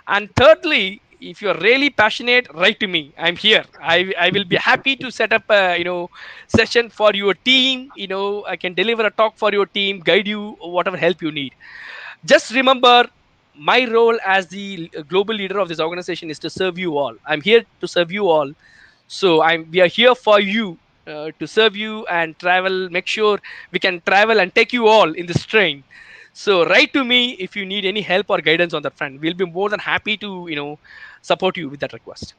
And thirdly, if you're really passionate, write to me. I'm here. I will be happy to set up a session for your team. I can deliver a talk for your team, guide you, whatever help you need. Just remember, my role as the global leader of this organization is to serve you all. I'm here to serve you all. So we are here for you, to serve you and travel, make sure we can travel and take you all in this train. So write to me if you need any help or guidance on that front. We'll be more than happy to support you with that request.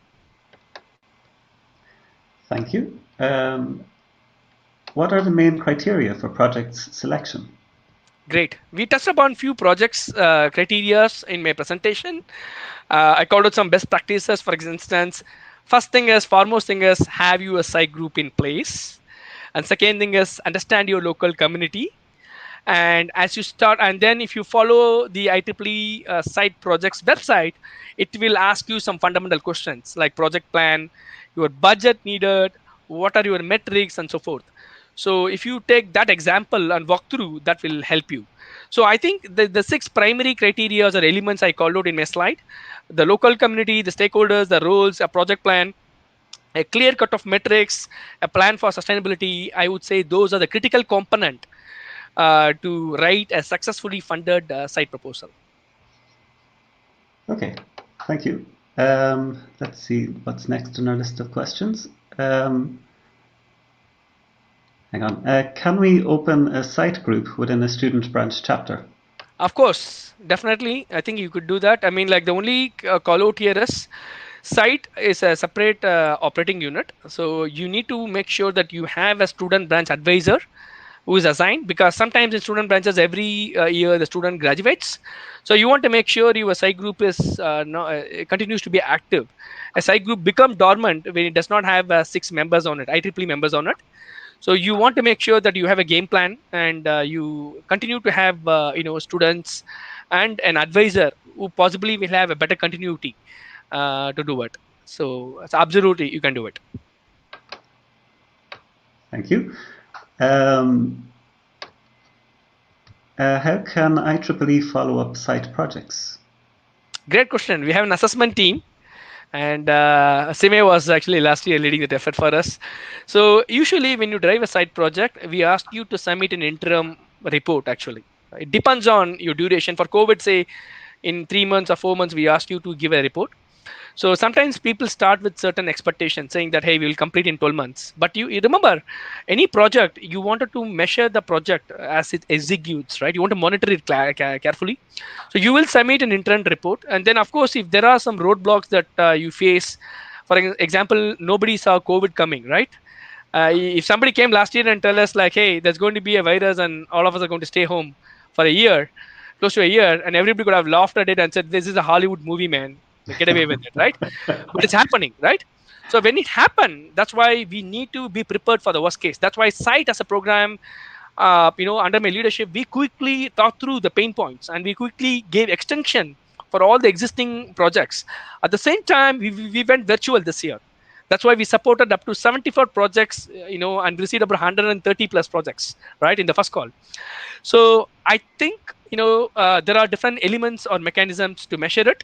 Thank you. What are the main criteria for projects selection? Great. We touched upon few projects criteria in my presentation. I called out some best practices. For instance, foremost thing is have you a site group in place, and second thing is understand your local community. And as you start, and then if you follow the IEEE site projects website, it will ask you some fundamental questions like project plan, your budget needed, what are your metrics, and so forth. So if you take that example and walk through, that will help you. So I think the 6 primary criteria or elements I called out in my slide: the local community, the stakeholders, the roles, a project plan, a clear cut of metrics, a plan for sustainability. I would say those are the critical component to write a successfully funded site proposal. Okay, thank you. Let's see what's next on our list of questions. Hang on. Can we open a site group within a student branch chapter? Of course, definitely. I think you could do that. I mean, like the only call out here is site is a separate operating unit. So you need to make sure that you have a student branch advisor who is assigned, because sometimes in student branches every year the student graduates. So you want to make sure your site group is continues to be active. A site group become dormant when it does not have 6 members on it, IEEE members on it. So you want to make sure that you have a game plan, and you continue to have students and an advisor who possibly will have a better continuity to do it. So it's absolutely you can do it. Thank you. How can IEEE follow up site projects? Great question. We have an assessment team, and Sime was actually last year leading that effort for us. So usually when you drive a side project, we ask you to submit an interim report. Actually, it depends on your duration. For COVID, say in 3 months or 4 months, we ask you to give a report. So sometimes people start with certain expectations, saying that, hey, we will complete in 12 months. But you remember, any project, you wanted to measure the project as it executes, right? You want to monitor it carefully. So you will submit an interim report. And then, of course, if there are some roadblocks that you face, for example, nobody saw COVID coming, right? If somebody came last year and tell us like, hey, there's going to be a virus and all of us are going to stay home for a year, close to a year, and everybody could have laughed at it and said, this is a Hollywood movie, man. Get away with it, right? But it's happening, right? So when it happened, that's why we need to be prepared for the worst case. That's why SIGHT as a program, under my leadership, we quickly thought through the pain points and we quickly gave extension for all the existing projects. At the same time, we went virtual this year. That's why we supported up to 74 projects, and received about 130 plus projects, right, in the first call. So I think, there are different elements or mechanisms to measure it.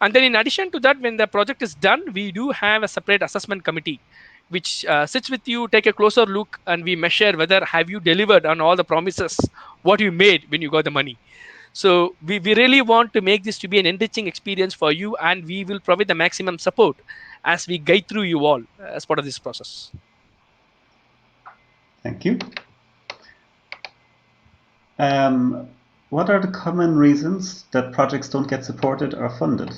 And then in addition to that, when the project is done, we do have a separate assessment committee which sits with you, take a closer look, and we measure whether have you delivered on all the promises what you made when you got the money. So we really want to make this to be an enriching experience for you, and we will provide the maximum support as we guide through you all as part of this process. Thank you. What are the common reasons that projects don't get supported or funded?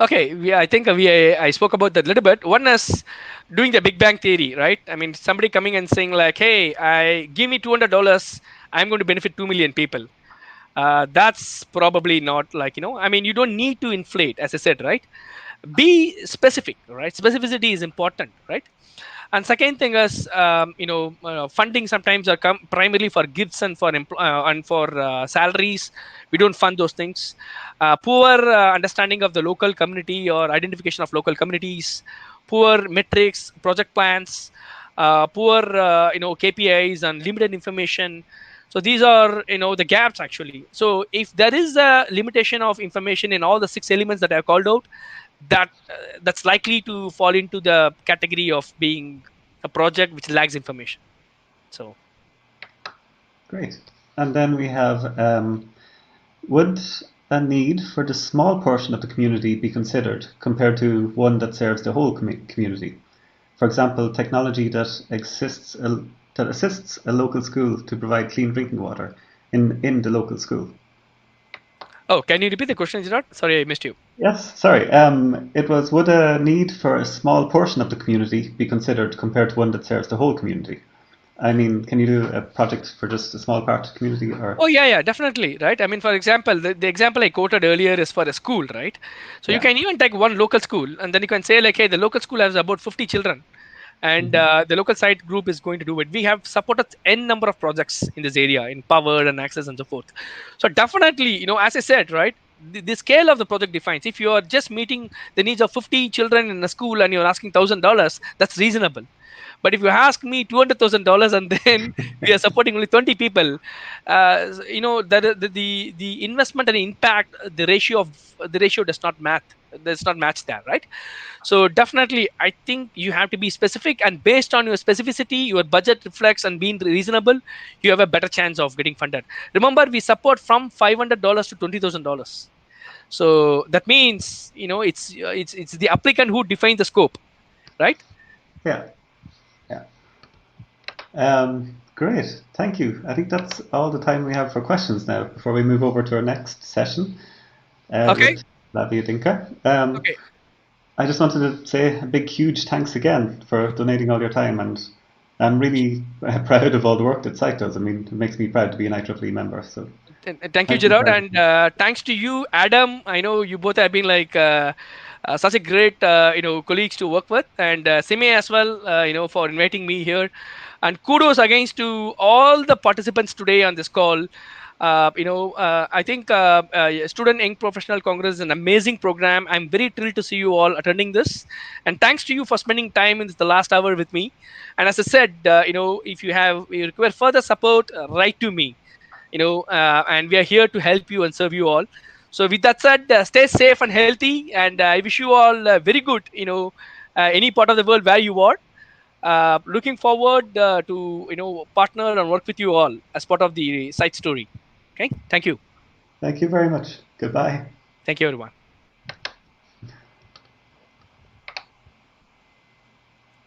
Okay, I think I spoke about that a little bit. One is doing the Big Bang theory, right? I mean, somebody coming and saying like, "Hey, I give me $200, I'm going to benefit 2 million people." That's probably not like, I mean, you don't need to inflate, as I said, right? Be specific, right? Specificity is important, right? And second thing is, funding sometimes are primarily for gifts and for salaries. We don't fund those things. Poor understanding of the local community or identification of local communities, poor metrics, project plans, poor KPIs and limited information. So these are, the gaps actually. So if there is a limitation of information in all the 6 elements that I called out, that's likely to fall into the category of being a project which lacks information. So Great. And then we have, would a need for the small portion of the community be considered compared to one that serves the whole community? For example, technology that assists a local school to provide clean drinking water in the local school. Oh, can you repeat the question, Gerard? Sorry, I missed you. Yes, sorry. It was, would a need for a small portion of the community be considered compared to one that serves the whole community? I mean, can you do a project for just a small part of the community, or? Oh yeah, definitely, right? I mean, for example, the example I quoted earlier is for a school, right? So you Yeah. can even take one local school, and then you can say like, hey, the local school has about 50 children, and the local site group is going to do it. We have supported n number of projects in this area in power and access and so forth. So definitely, as I said, right, the scale of the project defines. If you are just meeting the needs of 50 children in a school and you're asking $1,000, that's reasonable. But if you ask me $200,000 and then we are supporting only 20 people, the investment and impact, the ratio does not match that, right? So definitely, I think you have to be specific, and based on your specificity, your budget reflects and being reasonable, you have a better chance of getting funded. Remember, we support from $500 to $20,000. So that means, it's the applicant who defines the scope, right? Yeah. Yeah. Great. Thank you. I think that's all the time we have for questions now before we move over to our next session Okay. with Lavia Dinka. Okay. I just wanted to say a big, huge thanks again for donating all your time, and I'm really proud of all the work that SIGHT does. I mean, it makes me proud to be an IEEE member. So Thank you, thank you Gerard, for and everything. thanks to you, Adam. I know you both have been like such a great colleagues to work with, and Sime as well, for inviting me here. And kudos again to all the participants today on this call. I think Student Young Professional Congress is an amazing program. I'm very thrilled to see you all attending this, and thanks to you for spending time in the last hour with me. And as I said, if you require further support, write to me. And we are here to help you and serve you all. So with that said, stay safe and healthy, and I wish you all very good, any part of the world where you are. Looking forward to partner and work with you all as part of the site story. Okay, thank you. Thank you very much. Goodbye. Thank you, everyone.